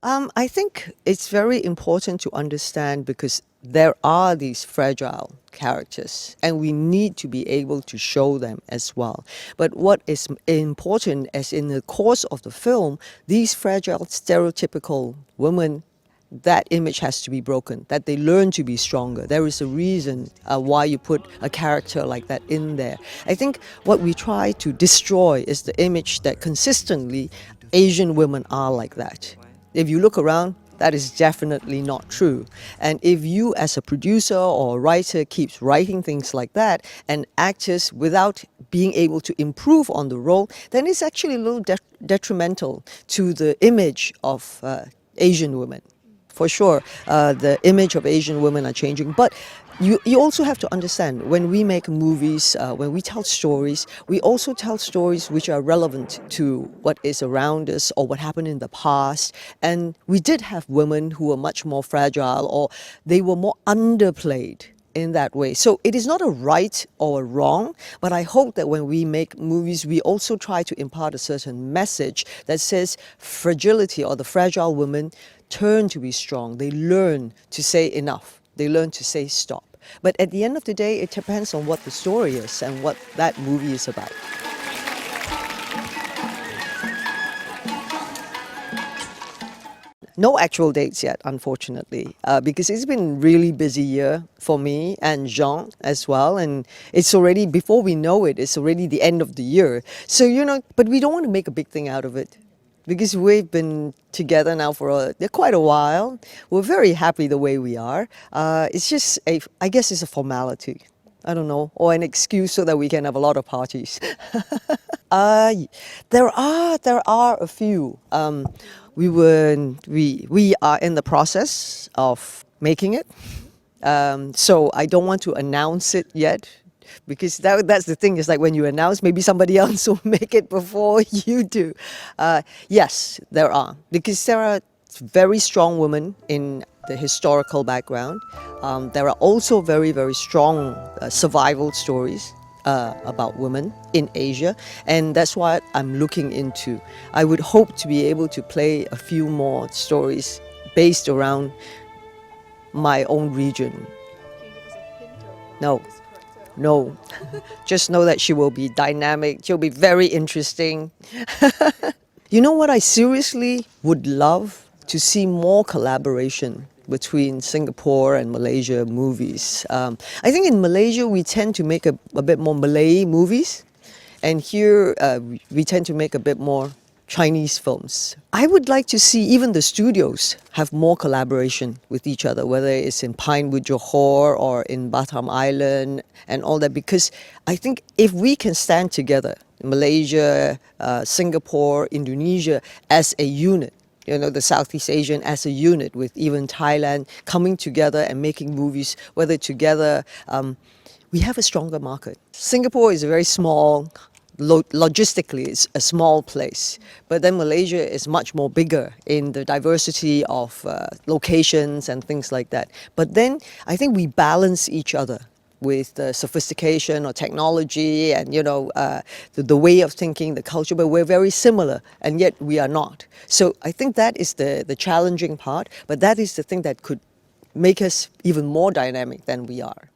I think it's very important to understand because there are these fragile characters and we need to be able to show them as well. But what is important as in the course of the film, these fragile stereotypical women, that image has to be broken, that they learn to be stronger. There is a reason why you put a character like that in there. I think what we try to destroy is the image that consistently Asian women are like that. If you look around, that is definitely not true. And if you as a producer or a writer keeps writing things like that and actors without being able to improve on the role, then it's actually a little detrimental to the image of Asian women. For sure, the image of Asian women are changing. But you also have to understand, when we make movies, when we tell stories, we also tell stories which are relevant to what is around us or what happened in the past. And we did have women who were much more fragile or they were more underplayed in that way. So it is not a right or a wrong, but I hope that when we make movies, we also try to impart a certain message that says fragility or the fragile women turn to be strong. They learn to say enough. They learn to say stop. But at the end of the day, it depends on what the story is and what that movie is about. No actual dates yet, unfortunately, because it's been a really busy year for me and Jean as well. And it's already, before we know it, it's already the end of the year. So, but we don't want to make a big thing out of it because we've been together now for quite a while. We're very happy the way we are. It's just, I guess it's a formality. I don't know, or an excuse so that we can have a lot of parties. There are a few. We are in the process of making it. So I don't want to announce it yet because that's the thing. Is like when you announce, maybe somebody else will make it before you do. Yes, there are, because there are very strong women in the historical background. There are also very, very strong survival stories about women in Asia, and that's what I'm looking into. I would hope to be able to play a few more stories based around my own region. No, no. Just know that she will be dynamic, she'll be very interesting. You know what, I seriously would love to see more collaboration between Singapore and Malaysia movies. I think in Malaysia we tend to make a bit more Malay movies, and here we tend to make a bit more Chinese films. I would like to see even the studios have more collaboration with each other, whether it's in Pinewood, Johor, or in Batam Island and all that, because I think if we can stand together, Malaysia, Singapore, Indonesia as a unit, the Southeast Asian as a unit, with even Thailand coming together and making movies, whether together, we have a stronger market. Singapore is a very small, logistically, it's a small place, but then Malaysia is much more bigger in the diversity of locations and things like that. But then I think we balance each other with the sophistication or technology and the way of thinking, the culture, but we're very similar and yet we are not. So I think that is the challenging part, but that is the thing that could make us even more dynamic than we are.